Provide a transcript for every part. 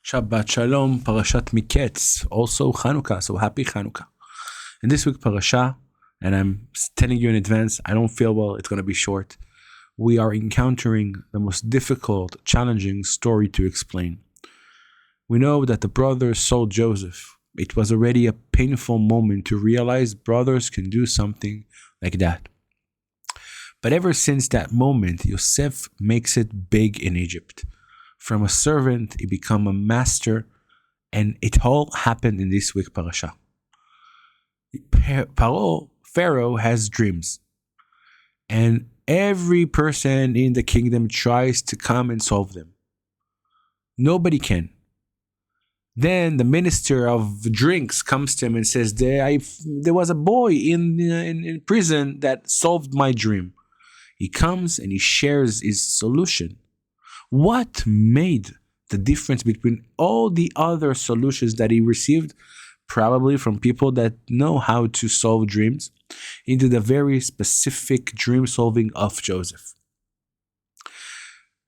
Shabbat Shalom, Parashat Miketz, also Hanukkah, so happy Hanukkah. In this week's parasha, and I'm telling you in advance, I don't feel well, it's going to be short. We are encountering the most difficult, challenging story to explain. We know that the brothers sold Joseph. It was already a painful moment to realize brothers can do something like that. But ever since that moment, Yosef makes it big in Egypt. From a servant, he became a master, and it all happened in this week's parasha. Pharaoh has dreams, and every person in the kingdom tries to come and solve them. Nobody can. Then the minister of drinks comes to him and says, there was a boy in prison that solved my dream. He comes and he shares his solution. What made the difference between all the other solutions that he received, probably from people that know how to solve dreams, into the very specific dream solving of Joseph?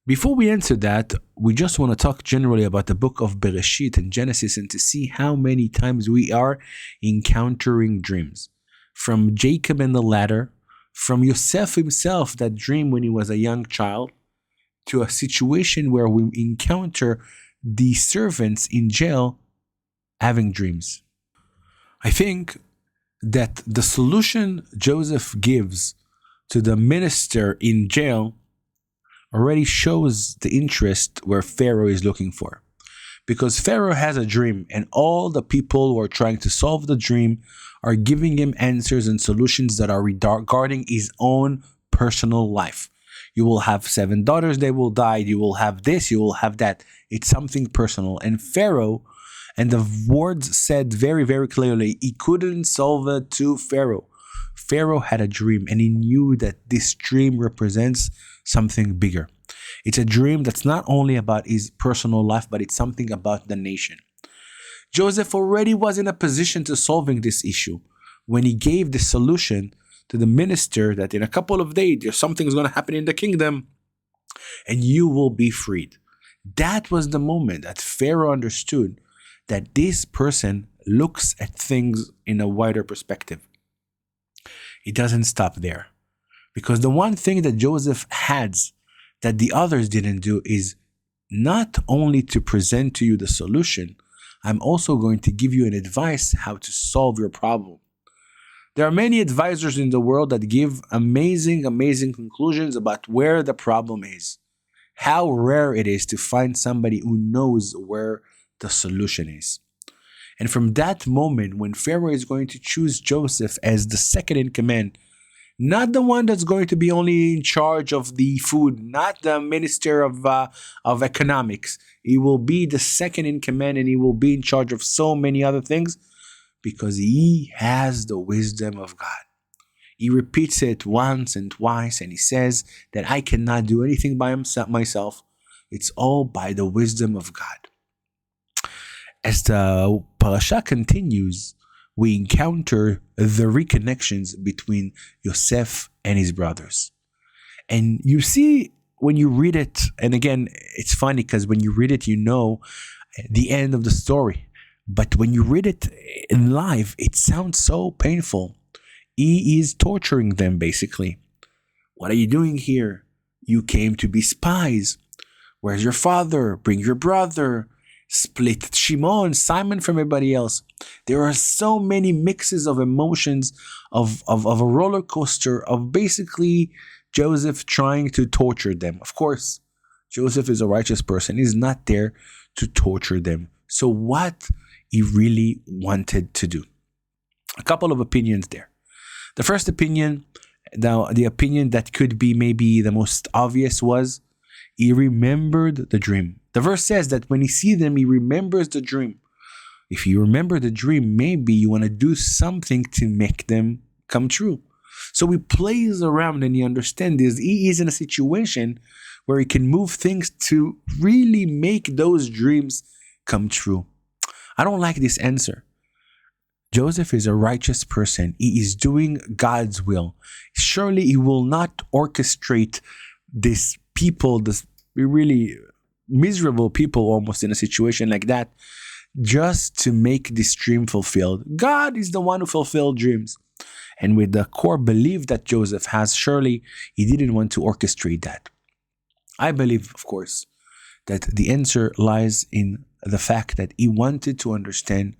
Before we answer that, we just want to talk generally about the book of Bereshit and Genesis and to see how many times we are encountering dreams. From Jacob and the ladder, from Yosef himself, that dream when he was a young child, to a situation where we encounter the servants in jail having dreams. I think that the solution Joseph gives to the minister in jail already shows the interest where Pharaoh is looking for. Because Pharaoh has a dream, and all the people who are trying to solve the dream are giving him answers and solutions that are regarding his own personal life. You will have 7 daughters, they will die. You will have this, you will have that. It's something personal. And Pharaoh, and the words said very, very clearly, he couldn't solve it to Pharaoh. Pharaoh had a dream, and he knew that this dream represents something bigger. It's a dream that's not only about his personal life, but it's something about the nation. Joseph already was in a position to solving this issue when he gave the solution to the minister that in a couple of days something's going to happen in the kingdom and you will be freed. That was the moment that Pharaoh understood that this person looks at things in a wider perspective. It doesn't stop there, because the one thing that Joseph has that the others didn't do is not only to present to you the solution, I'm also going to give you an advice how to solve your problem. There are many advisors in the world that give amazing conclusions about where the problem is. How rare it is to find somebody who knows where the solution is. And from that moment, when Pharaoh is going to choose Joseph as the second in command, not the one that's going to be only in charge of the food, not the minister of economics. He will be the second in command, and he will be in charge of so many other things, because he has the wisdom of God. He repeats it once and twice, and he says that I cannot do anything by myself. It's all by the wisdom of God. As the parasha continues, we encounter the reconnections between Yosef and his brothers. And you see, when you read it, and again, it's funny because when you read it, you know the end of the story. But when you read it in live, it sounds so painful. He is torturing them, basically. What are you doing here? You came to be spies. Where's your father? Bring your brother. Split Simon from everybody else. There are so many mixes of emotions, of a roller coaster, of basically Joseph trying to torture them. Of course, Joseph is a righteous person. He's not there to torture them. So what he really wanted to do? A couple of opinions there. The first opinion, the opinion that could be maybe the most obvious, was he remembered the dream. The verse says that when he sees them, he remembers the dream. If you remember the dream, maybe you want to do something to make them come true. So he plays around, and he understands this. He is in a situation where he can move things to really make those dreams come true. I don't like this answer. Joseph is a righteous person. He is doing God's will. Surely he will not orchestrate this people, this really miserable people almost in a situation like that, just to make this dream fulfilled. God is the one who fulfilled dreams. And with the core belief that Joseph has, surely he didn't want to orchestrate that. I believe, of course, that the answer lies in the fact that he wanted to understand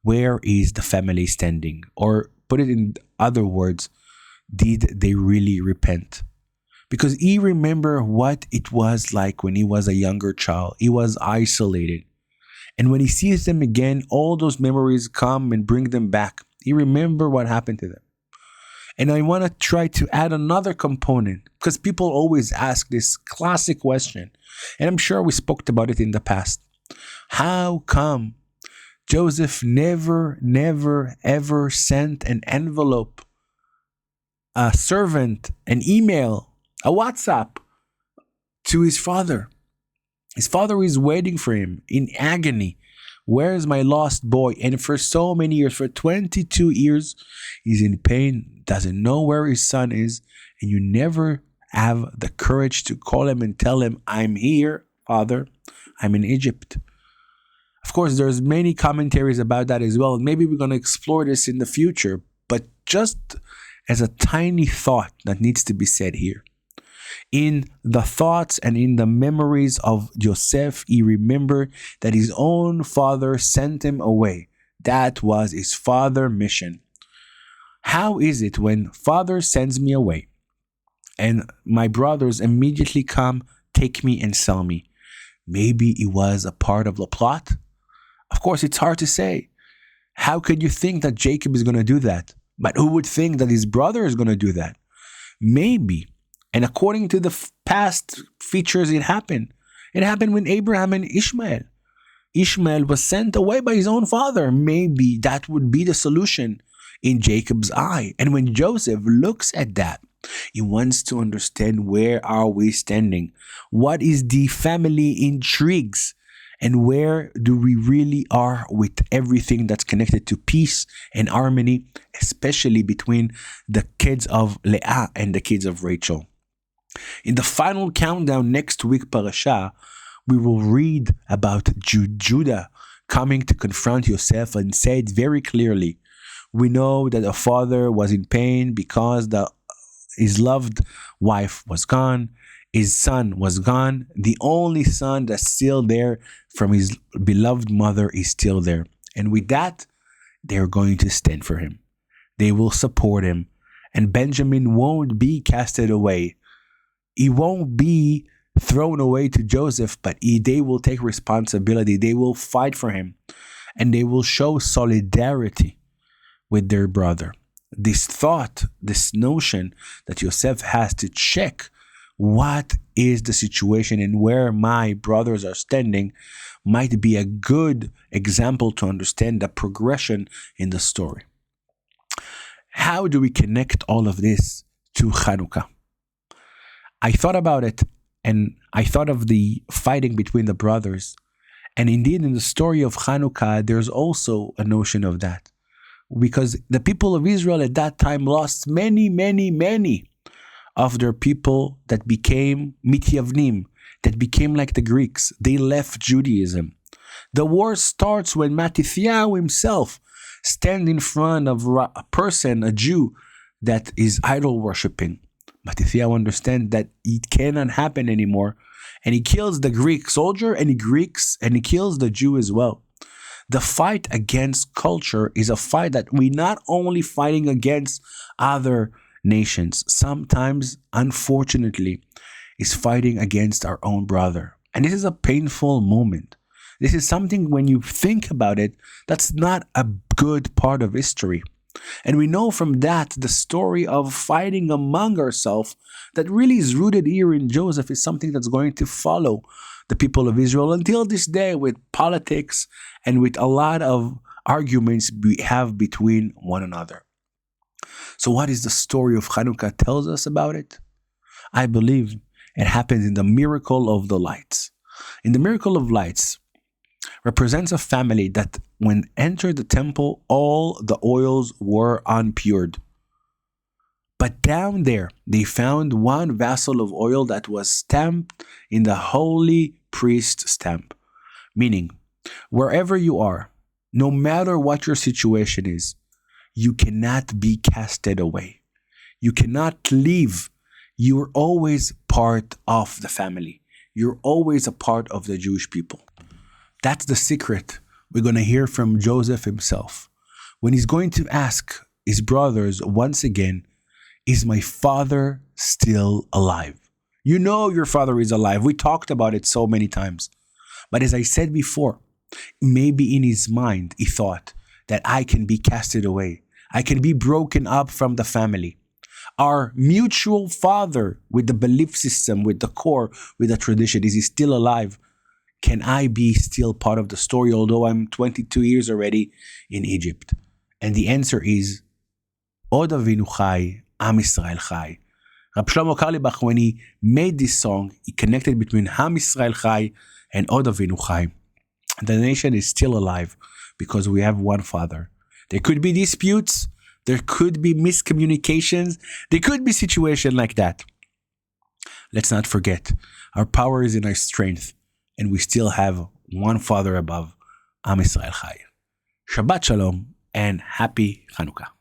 where is the family standing, or put it in other words, did they really repent? Because he remembered what it was like when he was a younger child. He was isolated. And when he sees them again, all those memories come and bring them back. He remembered what happened to them. And I want to try to add another component, because people always ask this classic question, and I'm sure we spoke about it in the past. How come Joseph never, ever sent an envelope, a servant, an email, a WhatsApp to his father? His father is waiting for him in agony. Where's my lost boy? And for so many years, for 22 years, he's in pain, doesn't know where his son is, and you never have the courage to call him and tell him, I'm here, Father, I'm in Egypt. Of course, there's many commentaries about that as well, and maybe we're going to explore this in the future, but just as a tiny thought that needs to be said here. In the thoughts and in the memories of Joseph, he remembered that his own father sent him away. That was his father's mission. How is it when father sends me away and my brothers immediately come, take me and sell me? Maybe it was a part of the plot? Of course, it's hard to say. How could you think that Jacob is going to do that? But who would think that his brother is going to do that? Maybe. And according to the past features, it happened. It happened with Abraham and Ishmael. Ishmael was sent away by his own father. Maybe that would be the solution in Jacob's eye. And when Joseph looks at that, he wants to understand, where are we standing? What is the family intrigues? And where do we really are with everything that's connected to peace and harmony, especially between the kids of Leah and the kids of Rachel? In the final countdown next week, Parasha, we will read about Judah coming to confront Yosef and say it very clearly. We know that the father was in pain because his loved wife was gone. His son was gone. The only son that's still there from his beloved mother is still there. And with that, they're going to stand for him. They will support him. And Benjamin won't be casted away. He won't be thrown away to Joseph, but they will take responsibility. They will fight for him. And they will show solidarity with their brother. This thought, this notion that Yosef has to check what is the situation and where my brothers are standing might be a good example to understand the progression in the story. How do we connect all of this to Hanukkah? I thought about it, and I thought of the fighting between the brothers. And indeed, in the story of Hanukkah, there's also a notion of that. Because the people of Israel at that time lost many of their people that became mityavnim, that became like the Greeks. They left Judaism. The war starts when Matityahu himself stands in front of a person, a Jew, that is idol worshipping. Matityahu understands that it cannot happen anymore, and he kills the Greek soldier, and he kills the Jew as well. The fight against culture is a fight that we not only fighting against other nations, sometimes, unfortunately, is fighting against our own brother. And this is a painful moment. This is something, when you think about it, that's not a good part of history. And we know from that the story of fighting among ourselves that really is rooted here in Joseph is something that's going to follow the people of Israel until this day, with politics and with a lot of arguments we have between one another. So what is the story of Hanukkah tells us about it? I believe it happens in the miracle of the lights. In the miracle of lights represents a family that when entered the temple, all the oils were unpured. But down there, they found one vessel of oil that was stamped in the holy priest stamp, meaning wherever you are, no matter what your situation is, you cannot be casted away. You cannot leave. You're always part of the family. You're always a part of the Jewish people. That's the secret we're going to hear from Joseph himself, when he's going to ask his brothers once again, is my father still alive? You know your father is alive. We talked about it so many times. But as I said before, maybe in his mind he thought that I can be casted away. I can be broken up from the family. Our mutual father with the belief system, with the core, with the tradition, is he still alive? Can I be still part of the story, although I'm 22 years already in Egypt? And the answer is, Od Avinu Chai, Am Yisrael Chai. Rab Shlomo Carlebach, when he made this song, he connected between Am Yisrael Chai and Od Avinu Chai. The nation is still alive because we have one father. There could be disputes, there could be miscommunications, there could be situations like that. Let's not forget, our power is in our strength, and we still have one Father above, Am Yisrael Chai. Shabbat Shalom and happy Hanukkah.